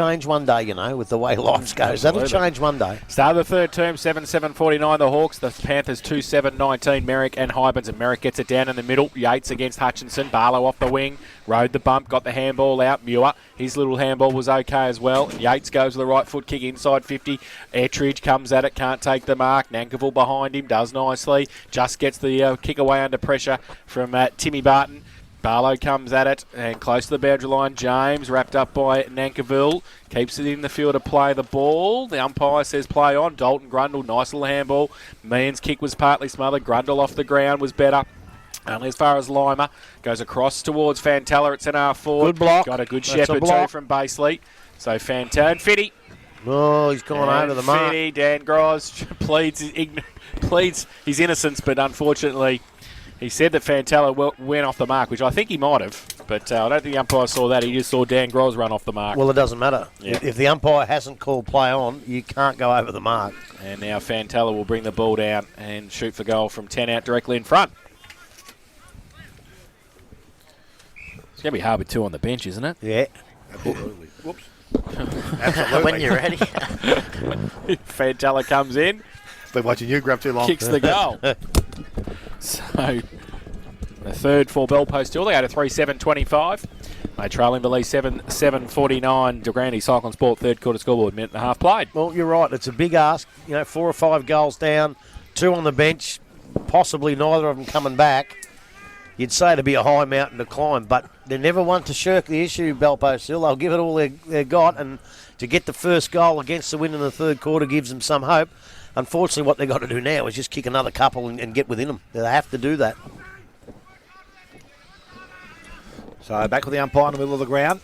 change one day, you know, with the way life goes. Absolutely. That'll change one day. Start of the third term, 7-7-49 the Hawks. The Panthers 2-7-19 Merrick and Hybens. And Merrick gets it down in the middle. Yates against Hutchinson. Barlow off the wing. Rode the bump. Got the handball out. Muir. His little handball was okay as well. Yates goes with the right foot kick inside 50. Ettridge comes at it. Can't take the mark. Nankerville behind him. Does nicely. Just gets the kick away under pressure from Timmy Barton. Barlow comes at it and close to the boundary line. James wrapped up by Nankerville. Keeps it in the field to play the ball. The umpire says play on. Dalton Grundle, nice little handball. Meehan's kick was partly smothered. Grundle off the ground was better. Only as far as Lima. Goes across towards Fantella at centre half forward. Good block. Got a good shepherd too from Baseley. So Fantella and Fitty. Oh, he's gone over the mark. Fitty, Dan Gross pleads his innocence, but unfortunately he said that Fantella went off the mark, which I think he might have, but I don't think the umpire saw that. He just saw Dan Gross run off the mark. Well, it doesn't matter. Yeah. If the umpire hasn't called play on, you can't go over the mark. And now Fantella will bring the ball down and shoot for goal from 10 out directly in front. It's going to be hard with two on the bench, isn't it? Yeah. Absolutely. Whoops. Absolutely. When you're ready. Fantella comes in, Been watching you grab too long. kicks the goal. So the third for Bell Post Hill. They go to 3-7-25. They trail Inverleigh 7-7-49. DeGrande Cyclone Sport third quarter scoreboard, minute and a half played. Well, you're right. It's a big ask. You know, 4 or 5 goals down, 2 on the bench, possibly neither of them coming back. You'd say it'd be a high mountain to climb, but they're never one to shirk the issue, Bell Post Hill. They'll give it all they've got, and to get the first goal against the win in the third quarter gives them some hope. Unfortunately, what they've got to do now is just kick another couple and get within them. They have to do that. So back with the umpire in the middle of the ground.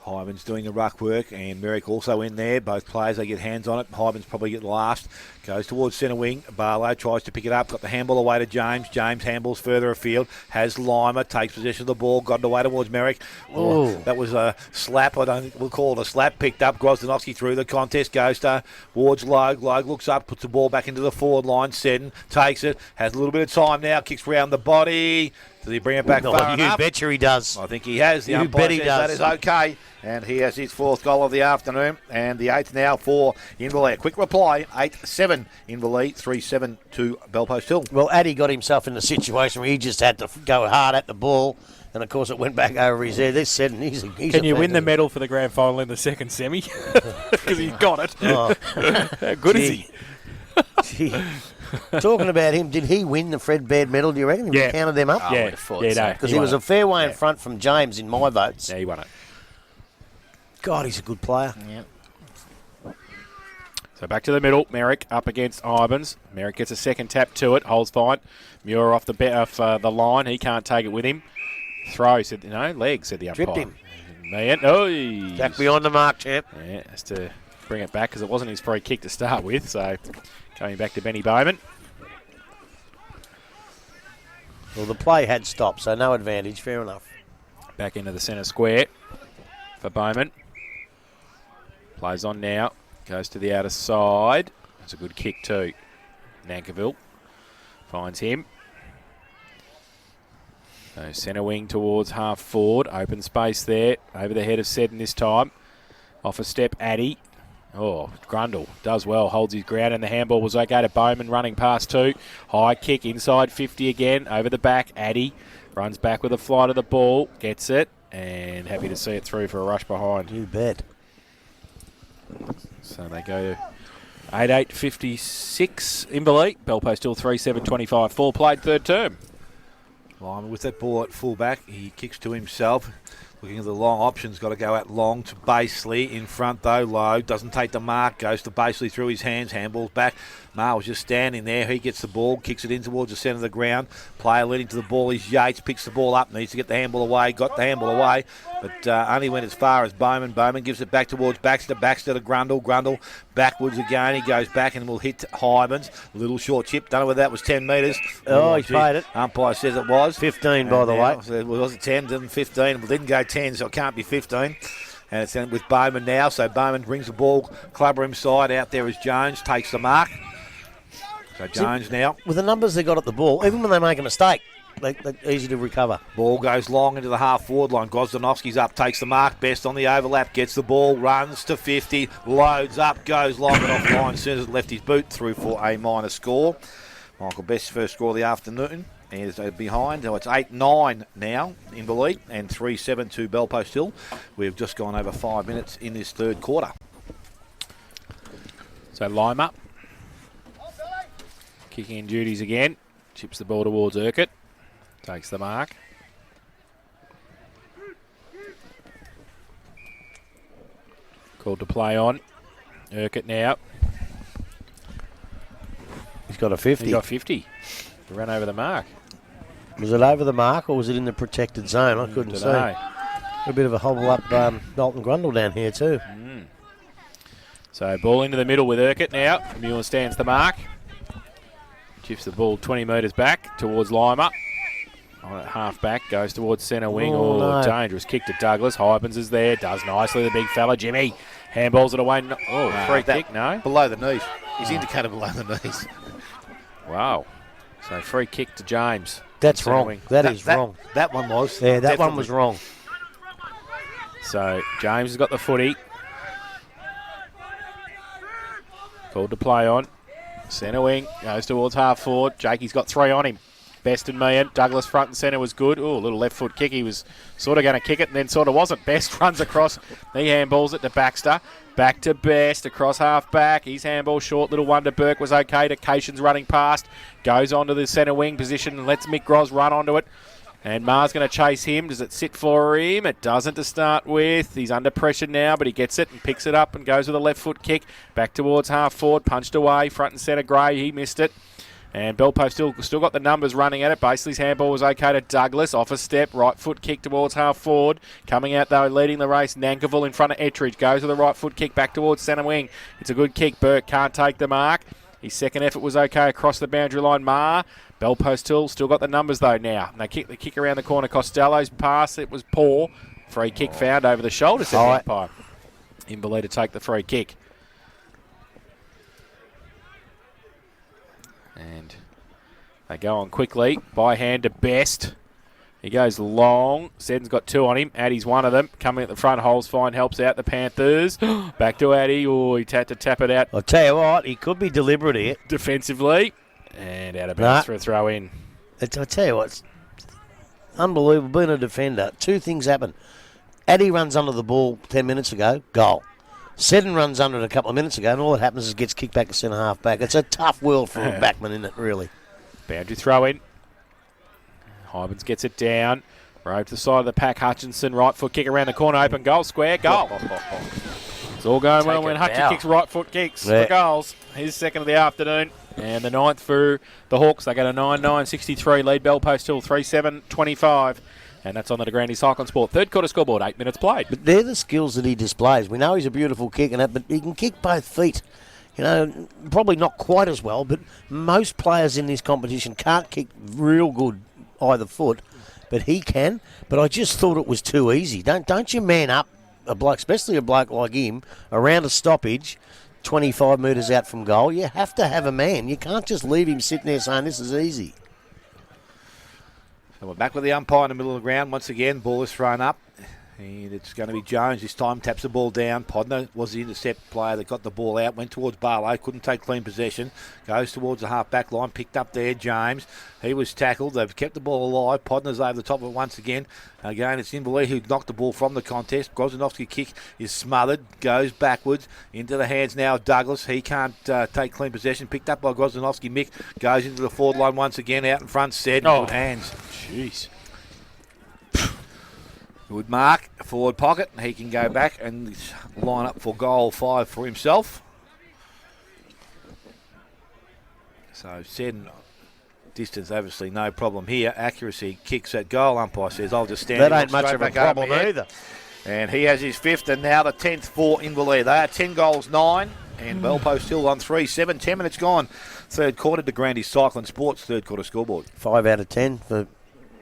Hyman's doing the ruck work, and Merrick also in there. Both players, they get hands on it. Hyman's probably get last. Goes towards centre wing. Barlow tries to pick it up. Got the handball away to James. James handballs further afield. Has Lima. Takes possession of the ball. Got it away towards Merrick. Oh, that was a slap. We'll call it a slap. Picked up. Grosdanowski through the contest. Goes towards Logue. Logue looks up. Puts the ball back into the forward line. Seddon takes it. Has a little bit of time now. Kicks round the body. Does he bring it back far enough? You betcha he does. I think he has. The umpire says that is okay. And he has his 4th goal of the afternoon. And the 8th now for Inverleigh. Quick reply, 8-7 Inverleigh, 3-7 to Bell Post Hill. Well, Addy got himself in a situation where he just had to go hard at the ball. And, of course, it went back over his head. This said, he's Can you win the medal for the grand final in the second semi? Because he's got it. Oh. How good is he? Gee. Talking about him, did he win the Fred Baird medal, do you reckon? Yeah. We counted them up? I would have thought so. Because he was a fair way in front from James in my votes. Yeah, he won it. God, he's a good player. Yeah. So back to the middle. Merrick up against Ivans. Merrick gets a second tap to it. Holds fine. Muir off the line. He can't take it with him. Throw, said leg, said the umpire. Tripped him. Man, Back beyond the mark, champ. Yeah, has to bring it back because it wasn't his free kick to start with. So coming back to Benny Bowman. Well, the play had stopped, so no advantage. Fair enough. Back into the centre square for Bowman. Plays on now. Goes to the outer side. It's a good kick too. Nankerville finds him. So centre wing towards half forward. Open space there. Over the head of Seddon this time. Off a step, Addy. Oh, Grundle does well. Holds his ground, and the handball was okay to Bowman running past 2. High kick inside 50 again. Over the back, Addy. Runs back with a flight of the ball. Gets it. And happy to see it through for a rush behind. You bet. So they go to 8-8-56 Inverleigh. Bell Post Hill 3-7-25. 4 played third term. Lyman with that ball at full back. He kicks to himself. Looking at the long options, got to go out long to Baseley. In front though, low. Doesn't take the mark. Goes to Baseley through his hands. Handballs back. Marr was just standing there. He gets the ball. Kicks it in towards the centre of the ground. Player leading to the ball is Yates. Picks the ball up. Needs to get the handball away. Got the handball away. But only went as far as Bowman. Bowman gives it back towards Baxter. Baxter to Grundle. Grundle backwards again. He goes back and will hit Hybens. Little short chip. Don't know whether that was 10 metres. Oh, he played it. Umpire says it was. 15, by the way. So it was 10, didn't 15. Well, didn't go 10, so it can't be 15. And it's in with Bowman now. So Bowman brings the ball. Clubber inside. Out there is Jones. Takes the mark. So Jones now. With the numbers they got at the ball, even when they make a mistake, easy to recover. Ball goes long into the half-forward line. Gosdanovsky's up, takes the mark. Best on the overlap, gets the ball, runs to 50, loads up, goes long and off line. As soon as it left his boot, through for a minor score. Michael Best's first score of the afternoon. Is behind. So it's 8-9 now, Inverleigh, and 3-7 to Bellpost Hill. We've just gone over 5 minutes in this third quarter. So Lima kicking in duties again. Chips the ball towards Urquhart. Takes the mark. Called to play on. Urquhart now. He's got a 50. He got 50. Ran over the mark. Was it over the mark or was it in the protected zone? I couldn't see. A bit of a hobble up Dalton Grundle down here too. So ball into the middle with Urquhart now. Muir stands the mark. Chips the ball 20 metres back towards Lima. On at half back, goes towards centre wing. Oh, no. Dangerous kick to Douglas. Hybens is there, does nicely, the big fella. Jimmy handballs it away. Free kick, no? Below the knees. He's indicated below the knees. Wow. So free kick to James. That's wrong. That is wrong. That one was. Yeah, that definitely. one was wrong. So James has got the footy. Called to play on. Centre wing, goes towards half forward. Jakey's got 3 on him. Best and Meehan. Douglas front and centre was good. Oh, a little left foot kick. He was sort of going to kick it and then sort of wasn't. Best runs across. He handballs it to Baxter. Back to Best across half back. His handball short. Little one to Burke was okay. To Cation's running past. Goes onto the centre wing position and lets Mick Gross run onto it. And Mar's going to chase him. Does it sit for him? It doesn't to start with. He's under pressure now, but he gets it and picks it up and goes with a left foot kick. Back towards half forward. Punched away. Front and centre Gray. He missed it. And Bellpost still got the numbers running at it. Basely's handball was okay to Douglas. Off a step. Right foot kick towards half forward. Coming out, though, leading the race. Nankerville in front of Ettridge. Goes with a right foot kick back towards centre wing. It's a good kick. Burke can't take the mark. His second effort was okay across the boundary line. Bellpost Hill still got the numbers, though, now. And they kick the kick around the corner. Costello's pass. It was poor. Free kick found over the shoulder, said the umpire. Inverleigh to take the free kick. And they go on quickly. By hand to Best. He goes long. Seddon's got 2 on him. Addy's one of them. Coming at the front. Holes fine helps out the Panthers. Back to Addy. Oh, he had to tap it out. I'll tell you what, he could be deliberate here. Defensively. And out of bounds for a throw in. I'll tell you what, it's unbelievable. Being a defender, 2 things happen. Addy runs under the ball 10 minutes ago, goal. Seddon runs under it a couple of minutes ago, and all that happens is gets kicked back to centre half back. It's a tough world for a backman, isn't it, really? Boundary throw in. Hybens gets it down. Rode to the side of the pack. Hutchinson, right foot kick around the corner. Open goal, square, goal. It's all going well when Hutchinson kicks right foot kicks for goals. His second of the afternoon. And the 9th for the Hawks. They got a 9-9-63 lead. Bellpost Hill 3-7-25. And that's on the DeGrande Cycling Sport. Third quarter scoreboard, 8 minutes played. But they're the skills that he displays. We know he's a beautiful kick and that, but he can kick both feet. You know, probably not quite as well, but most players in this competition can't kick real good either foot, but he can. But I just thought it was too easy. Don't you man up a bloke, especially a bloke like him, around a stoppage, 25 metres out from goal. You have to have a man. You can't just leave him sitting there saying this is easy. So we're back with the umpire in the middle of the ground once again. Ball is thrown up. And it's going to be Jones this time. Taps the ball down. Podner was the intercept player that got the ball out. Went towards Barlow. Couldn't take clean possession. Goes towards the half-back line. Picked up there, James. He was tackled. They've kept the ball alive. Podner's over the top of it once again. Again, it's Inverleigh who knocked the ball from the contest. Grozanowski kick is smothered. Goes backwards into the hands now of Douglas. He can't take clean possession. Picked up by Grozanowski. Mick goes into the forward line once again. Out in front, Sed. Good hands. Jeez. Good mark, forward pocket. He can go back and line up for goal 5 for himself. So Seddon, distance obviously no problem here. Accuracy kicks at goal. Umpire says, I'll just stand. That ain't much of a problem either. And he has his 5th and now the 10th for Inverleigh. They are 10 goals, 9. And Bellpost still on 3-7. 10 minutes gone. Third quarter, DeGrande Cycling Sports, third quarter scoreboard. 5 out of 10 for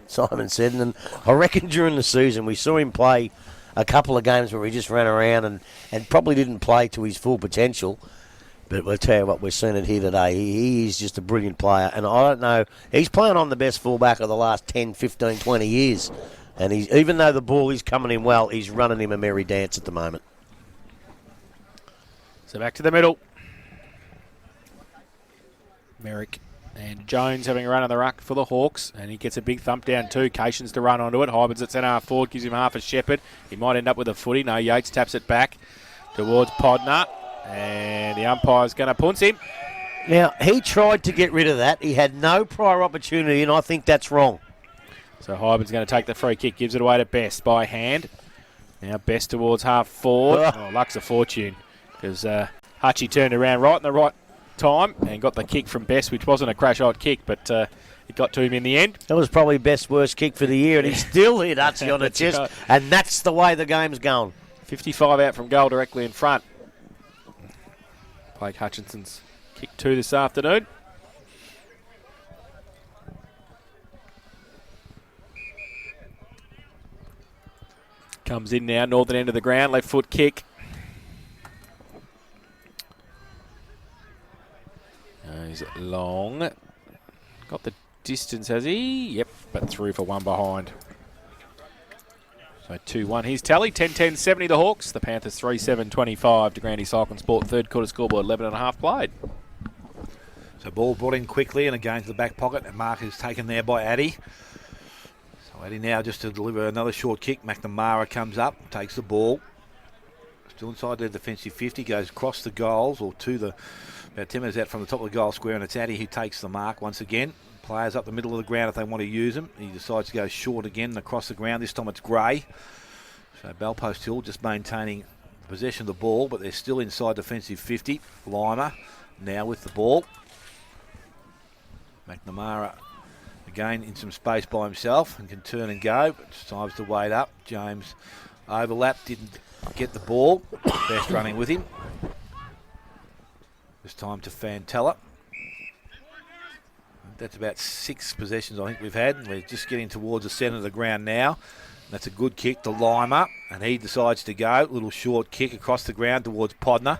Simon Seddon, and I reckon during the season we saw him play a couple of games where he just ran around and probably didn't play to his full potential. But we'll tell you what, we've seen it here today. He is just a brilliant player. And I don't know, he's playing on the best fullback of the last 10, 15, 20 years. And even though the ball is coming in well, he's running him a merry dance at the moment. So back to the middle. Merrick and Jones having a run on the ruck for the Hawks, and he gets a big thump down too. Cations to run onto it. Hybans at centre half forward, gives him half a shepherd. He might end up with a footy. No, Yates taps it back towards Podner, and the umpire's going to punce him. Now, he tried to get rid of that. He had no prior opportunity, and I think that's wrong. So Hybans going to take the free kick, gives it away to Best by hand. Now Best towards half forward. Oh, luck's a fortune, because Hutchie turned around right in the right time and got the kick from Best, which wasn't a crash-out kick, but it got to him in the end. That was probably Best's worst kick for the year, and he still hit Hutchie on the chest, right. And that's the way the game's going. 55 out from goal directly in front. Blake Hutchinson's kick 2 this afternoon. Comes in now, northern end of the ground, left foot kick. He's long. Got the distance, has he? Yep, but through for one behind. So 2-1. Here's tally. 10-10-70 the Hawks. The Panthers 3-7-25 to Grandy Cycling Sport. Third quarter scoreboard, 11.5 played. So ball brought in quickly and again to the back pocket. And mark is taken there by Addy. So Addy now just to deliver another short kick. McNamara comes up, takes the ball. Still inside the defensive 50, goes across the goals or to the... About 10 metres out from the top of the goal square, and it's Addy who takes the mark once again. Players up the middle of the ground if they want to use them. He decides to go short again and across the ground. This time it's Gray. So Bellpost Hill just maintaining possession of the ball, but they're still inside defensive 50. Lima now with the ball. McNamara again in some space by himself and can turn and go, but it's time to wait up. James overlapped, didn't get the ball. Best running with him. This time to Fantella. That's about 6 possessions I think we've had. We're just getting towards the centre of the ground now. That's a good kick to Lima, and he decides to go. Little short kick across the ground towards Podner.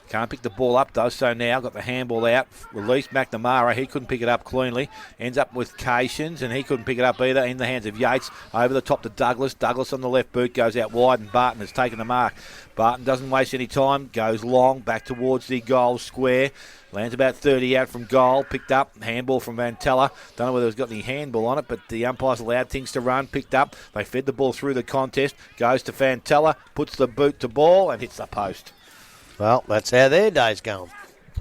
Can't pick the ball up, does so now. Got the handball out. Released McNamara. He couldn't pick it up cleanly. Ends up with Cations, and he couldn't pick it up either. In the hands of Yates. Over the top to Douglas. Douglas on the left boot goes out wide, and Barton has taken the mark. Barton doesn't waste any time. Goes long, back towards the goal square. Lands about 30 out from goal. Picked up. Handball from Vantella. Don't know whether it's got any handball on it, but the umpires allowed things to run. Picked up. They fed the ball through the contest. Goes to Vantella. Puts the boot to ball and hits the post. Well, that's how their day's going.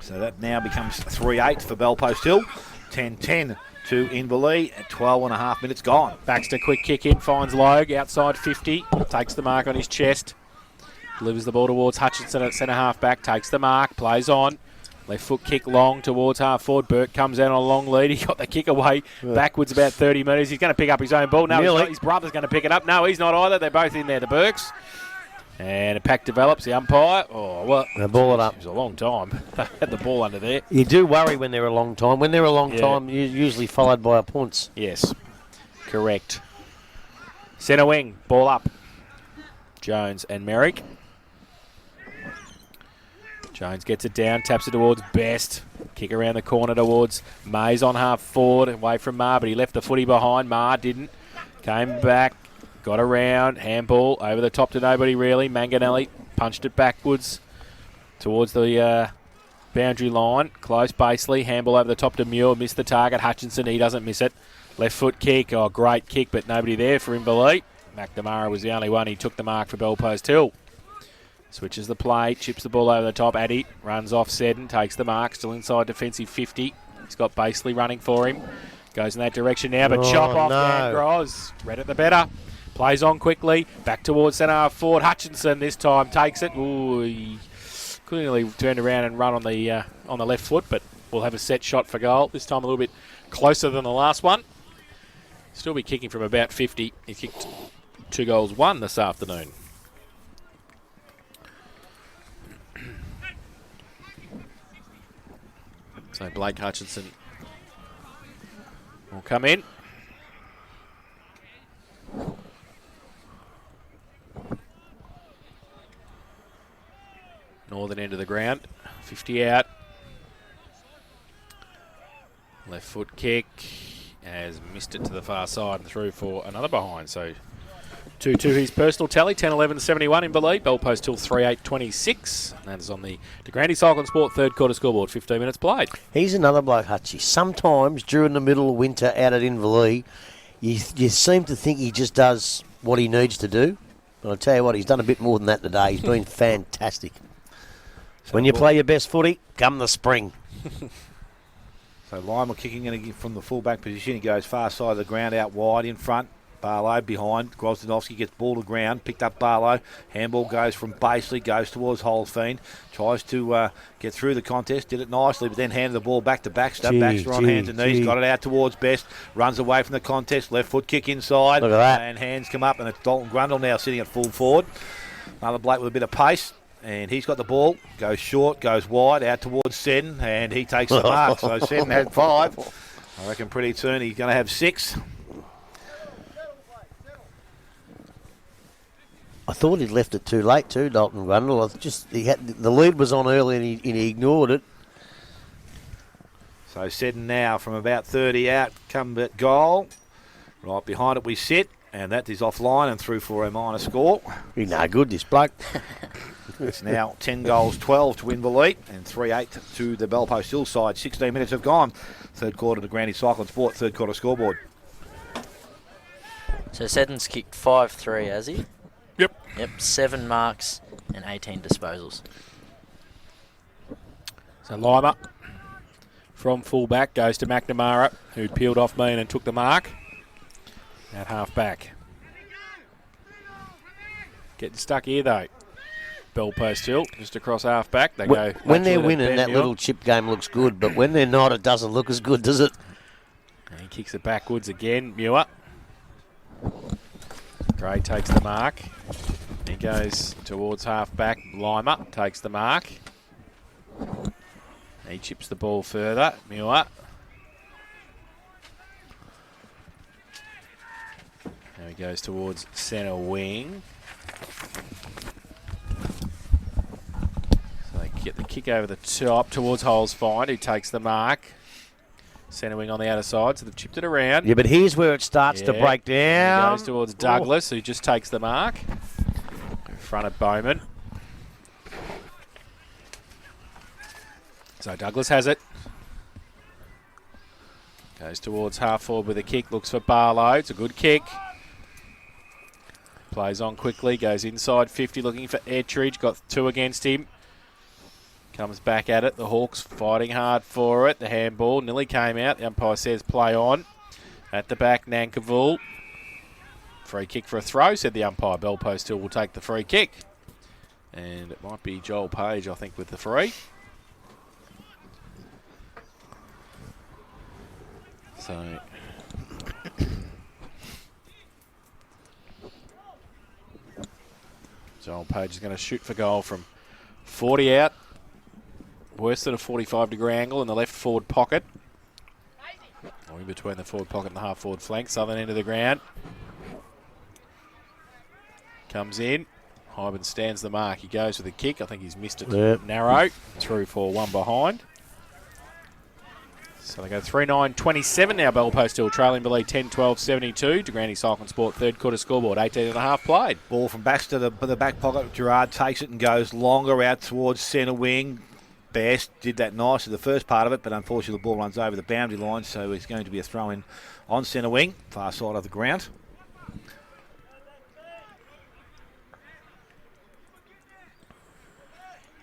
So that now becomes 3-8 for Bellpost Hill. 10-10 to Inverleigh at 12.5 minutes gone. Baxter, quick kick in, finds Logue, outside 50. Takes the mark on his chest. Delivers the ball towards Hutchinson at centre half back. Takes the mark, plays on. Left foot kick long towards half forward. Burke comes out on a long lead. He got the kick away backwards about 30 metres. He's going to pick up his own ball. No, he's not. His brother's going to pick it up. No, he's not either. They're both in there, the Burkes. And a pack develops. The umpire. Oh, well. They ball it up. It was a long time. They had the ball under there. You do worry when they're a long time. When they're a long time, you're usually followed by a punts. Yes. Correct. Centre wing. Ball up. Jones and Merrick. Jones gets it down, taps it towards Best. Kick around the corner towards Mays on half forward, away from Marr, but he left the footy behind. Marr didn't. Came back, got around, handball over the top to nobody really. Manganelli punched it backwards towards the boundary line. Close Basely, handball over the top to Muir, missed the target. Hutchinson, he doesn't miss it. Left foot kick, oh great kick, but nobody there for Inverleigh. McNamara was the only one. He took the mark for Bellpost Hill. Switches the play, chips the ball over the top. Addy runs off Seddon, takes the mark, still inside defensive 50. He's got Basely running for him. Goes in that direction now, but chop off Dan Groz. Read it the better. Plays on quickly, back towards centre half forward. Hutchinson this time takes it. Ooh, he couldn't really turn around and run on the left foot, but we'll have a set shot for goal. This time a little bit closer than the last one. Still be kicking from about 50. He kicked 2 goals, 1 this afternoon. So Blake Hutchinson will come in. Northern end of the ground. 50 out. Left foot kick. Has missed it to the far side and through for another behind. So 2-2 his personal tally. 10-11-71 Inverleigh. Bell post till 3-8-26. That is on the DeGrande Cycling Sport third quarter scoreboard. 15 minutes played. He's another bloke, Hutchie. Sometimes during the middle of winter out at Inverleigh, you seem to think he just does what he needs to do. But I'll tell you what, he's done a bit more than that today. He's been fantastic. When you play your best footy, come the spring. So Lima kicking in from the full-back position. He goes far side of the ground, out wide in front. Barlow behind. Grozdanovsky gets ball to ground. Picked up Barlow. Handball goes from Basely, goes towards Holstein. Tries to get through the contest. Did it nicely, but then handed the ball back to Baxter. Baxter on hands and knees. Got it out towards Best. Runs away from the contest. Left foot kick inside. Look at that. And hands come up, and it's Dalton Grundle now sitting at full forward. Another bloke with a bit of pace. And he's got the ball, goes short, goes wide, out towards Seddon, and he takes the mark. So Seddon had 5. I reckon pretty soon he's going to have 6. I thought he'd left it too late too, Dalton Grundle. The lead was on early and he ignored it. So Seddon now from about 30 out, come at goal. Right behind it we sit, and that is offline and through for a minor score. He's no good, this bloke. It's now 10 goals, 12 to Inverleigh and 3-8 to the Bell Post Hill side. 16 minutes have gone. Third quarter to DeGrande Cycling Sport, third quarter scoreboard. So Seddon's kicked 5-3, has he? Yep. 7 marks and 18 disposals. So Lima from full-back goes to McNamara, who peeled off Mean and took the mark at half-back. Getting stuck here, though. Bell post hill, just across half-back. They go when they're winning, that little chip game looks good, but when they're not, it doesn't look as good, does it? And he kicks it backwards again. Muir. Gray takes the mark. He goes towards half-back. Lima takes the mark. He chips the ball further. Muir. Now he goes towards centre wing. So they get the kick over the top towards Holesfind, who takes the mark. Centre wing on the outer side, so they've chipped it around. Yeah, but here's where it starts to break down. He goes towards Douglas, who just takes the mark. In front of Bowman. So Douglas has it. Goes towards half forward with a kick, looks for Barlow. It's a good kick. Plays on quickly, goes inside 50, looking for Ettridge. Got 2 against him. Comes back at it. The Hawks fighting hard for it. The handball nearly came out. The umpire says play on. At the back, Nankivell. Free kick for a throw, said the umpire. Bell post hill will take the free kick. And it might be Joel Page, I think, with the free. So... Joel Page is going to shoot for goal from 40 out. Worse than a 45-degree angle in the left forward pocket. Or in between the forward pocket and the half-forward flank. Southern end of the ground. Comes in. Hyben stands the mark. He goes with a kick. I think he's missed it narrow. Through for 1 behind. So they go 3-9-27 now. Bell Post Hill trailing Inverleigh 10-12-72. DeGrande Cycling Sport third quarter scoreboard 18.5 played. Ball from Baxter to the back pocket. Gerard takes it and goes longer out towards centre wing. Best did that nicely the first part of it, but unfortunately the ball runs over the boundary line, so it's going to be a throw-in on centre wing, far side of the ground.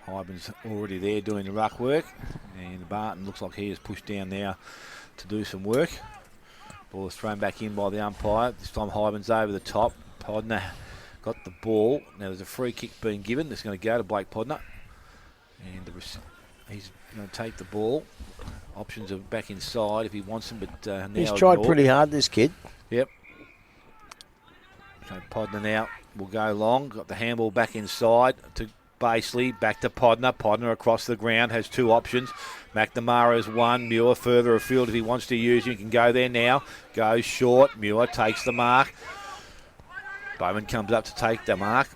Hyben's already there doing the ruck work, and Barton looks like he is pushed down now to do some work. Ball is thrown back in by the umpire. This time Hyben's over the top. Podner got the ball. Now there's a free kick being given. It's going to go to Blake Podner. And he's going to take the ball. Options are back inside if he wants them, but now he's tried ignored. pretty hard, this kid. Yep. So Podner now will go long. Got the handball back inside to Basely, back to Podner. Podner across the ground has 2 options. McNamara's 1. Muir further afield if he wants to use him. He can go there now. Goes short. Muir takes the mark. Bowman comes up to take the mark.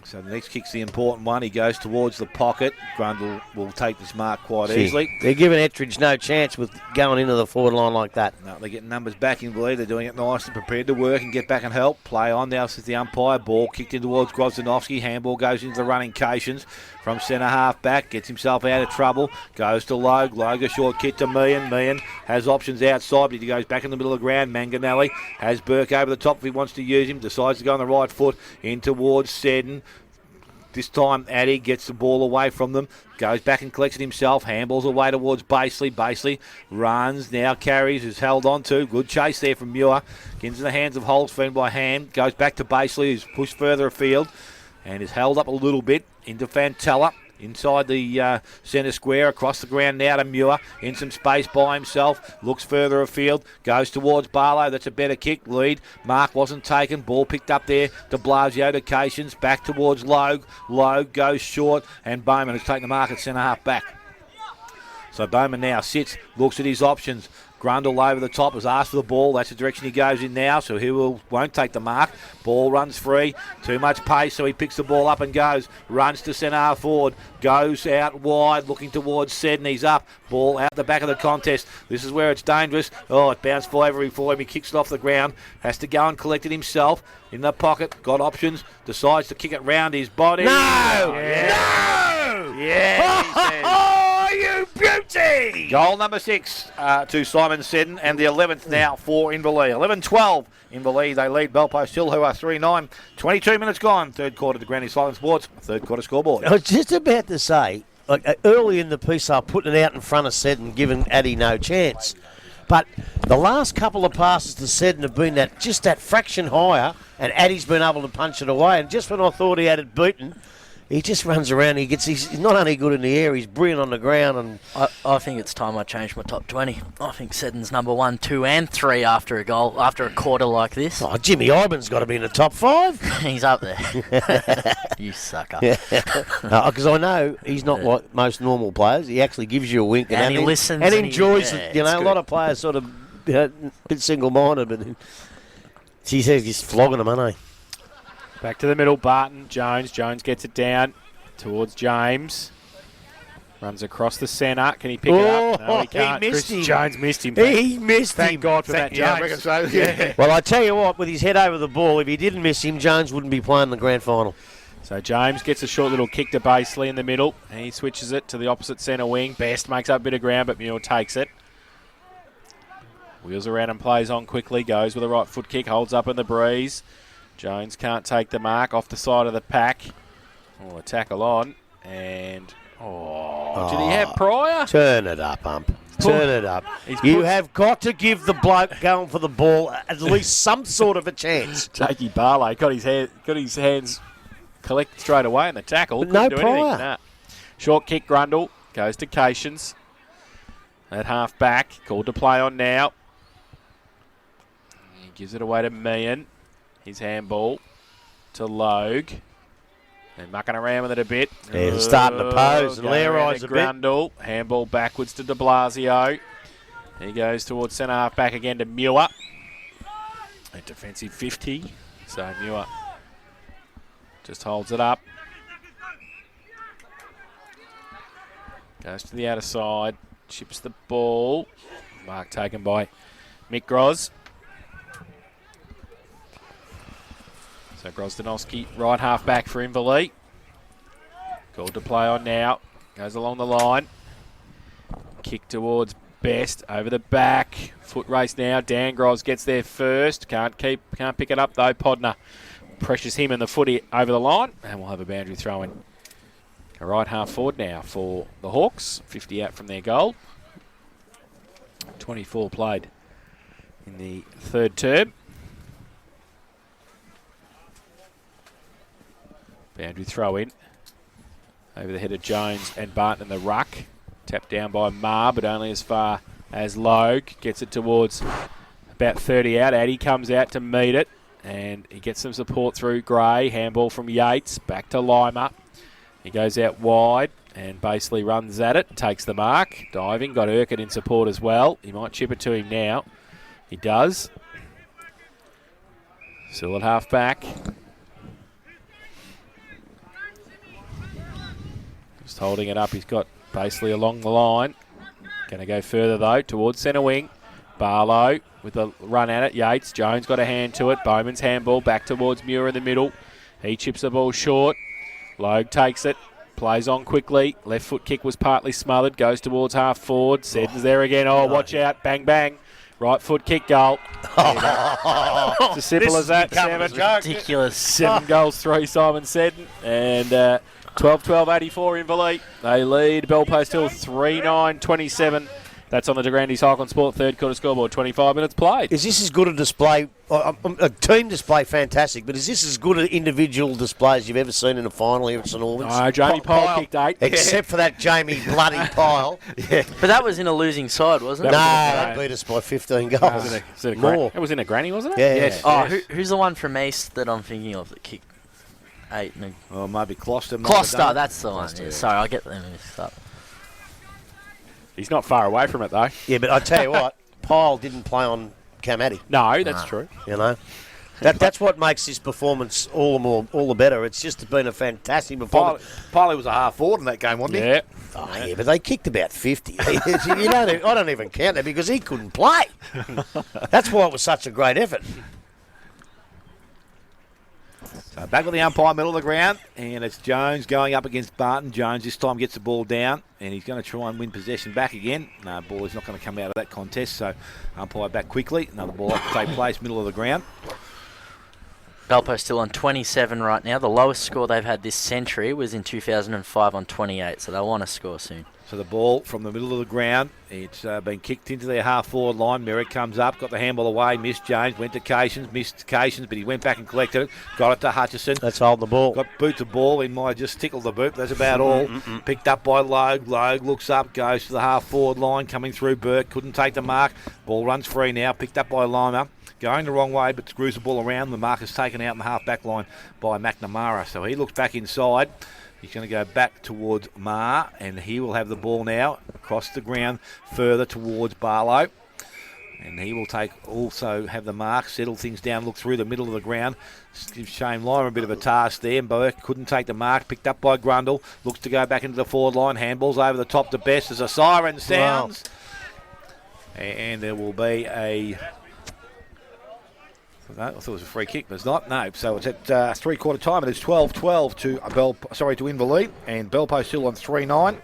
So the next kick's the important one. He goes towards the pocket. Grundle will take this mark quite easily. They're giving Ettridge no chance with going into the forward line like that. No, they're getting numbers back in Inverleigh. They're doing it nicely, prepared to work and get back and help. Play on now since the umpire. Ball kicked in towards Grozdanovsky. Handball goes into the running Cations from centre half back. Gets himself out of trouble. Goes to Logue. Logue a short kick to Meehan. Meehan has options outside, but he goes back in the middle of the ground. Manganelli has Burke over the top if he wants to use him. Decides to go on the right foot in towards Seddon. This time, Addy gets the ball away from them. Goes back and collects it himself. Handballs away towards Basely. Basely runs, now carries, is held on to. Good chase there from Muir. Gets in the hands of Holzfern by hand. Goes back to Basely, who's pushed further afield and is held up a little bit into Fantella. Inside the centre square, across the ground now to Muir. In some space by himself. Looks further afield. Goes towards Barlow. That's a better kick. Lead. Mark wasn't taken. Ball picked up there to Blasio to Cations. Back towards Logue. Logue goes short. And Bowman has taken the mark at centre half back. So Bowman now sits. Looks at his options. Grundle over the top has asked for the ball. That's the direction he goes in now, so he won't take the mark. Ball runs free. Too much pace, so he picks the ball up and goes. Runs to centre half forward. Goes out wide, looking towards Seddon. He's up. Ball out the back of the contest. This is where it's dangerous. Oh, it bounced over before him. He kicks it off the ground. Has to go and collect it himself. In the pocket. Got options. Decides to kick it round his body. No! Yeah. No! Yeah, he says. Oh, you beauty! Goal number 6 to Simon Seddon, and the 11th now for Inverleigh. 11-12 Inverleigh. They lead Belpost Hill, who are 3-9. 22 minutes gone. Third quarter to Granny Silent Sports. Third quarter scoreboard. I was just about to say, like, early in the piece, I putting it out in front of Seddon, giving Addy no chance. But the last couple of passes to Seddon have been just that fraction higher, and Addy's been able to punch it away. And just when I thought he had it beaten, he just runs around. He's not only good in the air, he's brilliant on the ground. And I think it's time I change my top 20. I think Seddon's number 1, 2 and 3 after a quarter like this. oh, Jimmy Iban's got to be in the top 5. He's up there. You sucker. Because I know he's not like most normal players. He actually gives you a wink And he listens and and enjoys yeah, it. You know, it's a good. lot of players sort of a bit single-minded, but he says he's flogging them, aren't he? Back to the middle, Barton, Jones. Jones gets it down towards James. Runs across the centre. Can he pick it up? No, he can't. He missed Chris him. Jones missed him. He missed him. Thank God for that, Yeah, I James. reckon so. Yeah. Well, I tell you what, with his head over the ball, if he didn't miss him, Jones wouldn't be playing the grand final. So James gets a short little kick to Basely in the middle, and he switches it to the opposite centre wing. Best makes up a bit of ground, but Muir takes it. Wheels around and plays on quickly. Goes with a right foot kick, holds up in the breeze. Jones can't take the mark off the side of the pack. Oh, a tackle on, and did he have Pryor? Turn it up, ump. Turn it up. He's You put- have got to give the bloke going for the ball at least some sort of a chance. Jakey Barlow got his hands collected straight away in the tackle. But Couldn't no do anything. Pryor. Nah. Short kick, Grundle goes to Cations. At half back, called to play on now. He gives it away to Meehan. His handball to Logue. They're mucking around with it a bit. Yeah, they're starting to pose and Going layer around eyes to a bit. Grundle. Handball backwards to de Blasio. He goes towards centre half back again to Muir. A defensive 50. So Muir just holds it up. Goes to the outer side. Chips the ball. Mark taken by Mick Groz. So Grozdanovsky, right half back for Inverleigh. Called to play on now. Goes along the line. Kick towards Best over the back. Foot race now. Dan Groz gets there first. Can't pick it up though. Podner pressures him in the footy over the line, and we'll have a boundary throw in. A right half forward now for the Hawks. 50 out from their goal. 24 played in the third term. Boundary throw in. Over the head of Jones and Barton in the ruck. Tapped down by Marr, but only as far as Logue. Gets it towards about 30 out. Addy comes out to meet it. And he gets some support through Gray. Handball from Yates. Back to Lima. He goes out wide and basically runs at it. Takes the mark. Diving. Got Urquhart in support as well. He might chip it to him now. He does. Still at half back. Just holding it up. He's got basically along the line. Going to go further, though, towards centre wing. Barlow with a run at it. Yates. Jones got a hand to it. Bowman's handball back towards Muir in the middle. He chips the ball short. Logue takes it. Plays on quickly. Left foot kick was partly smothered. Goes towards half forward. Seddon's there again. Oh, watch out. Bang, bang. Right foot kick goal. It's as simple as that. Ridiculous. 7 goals, 3 Simon Seddon. And 12-12-84 Inverleigh. They lead Bellpost Hill 3-9-27. That's on the De Grande Cycling Sport third quarter scoreboard. 25 minutes played. Is this as good a display? A team display, fantastic, but is this as good an individual display as you've ever seen in a final here at St Albans? No, Jamie Pyle kicked 8. Except for that Jamie bloody Pyle. Yeah. But that was in a losing side, wasn't it? No, they beat us by 15 goals. More. It was in a granny, wasn't it? Yeah. Yes. Oh, who's the one from East that I'm thinking of that kicked 8? Oh, maybe Closter. Closter, that's the one. Yeah. Sorry, I get them mixed up. He's not far away from it, though. Yeah, but I tell you what, Pyle didn't play on Camatti. No, that's true. You know, that's what makes this performance all the better. It's just been a fantastic performance. Piley was a half forward in that game, wasn't he? Yeah. Oh, yeah, but they kicked about 50. I don't even count that because he couldn't play. That's why it was such a great effort. So back with the umpire, middle of the ground, and it's Jones going up against Barton. Jones this time gets the ball down, and he's going to try and win possession back again. No, ball is not going to come out of that contest, so umpire back quickly. Another ball up to take place, middle of the ground. Bellpost still on 27 right now. The lowest score they've had this century was in 2005 on 28, so they'll want to score soon. So the ball from the middle of the ground, it's been kicked into their half-forward line. Merrick comes up, got the handball away, missed James, went to Cations, missed Cations, but he went back and collected it, got it to Hutchison. Let's hold the ball. Got boot to ball, he might have just tickled the boot, that's about all. Picked up by Logue, Logue looks up, goes to the half-forward line, coming through Burke, couldn't take the mark. Ball runs free now, picked up by Lima. Going the wrong way, but screws the ball around. The mark is taken out in the half-back line by McNamara. So he looks back inside. He's going to go back towards Marr, and he will have the ball now across the ground further towards Barlow. And he will also have the mark, settle things down, look through the middle of the ground. Give Shane Lima a bit of a task there. Burke couldn't take the mark, picked up by Grundle. Looks to go back into the forward line. Handballs over the top to Best as a siren sounds. Wow. And there will be a... No, I thought it was a free kick, but it's not. No, so it's at three-quarter time. It is 12-12 to Inverleigh, and Bellpost still on 3-9.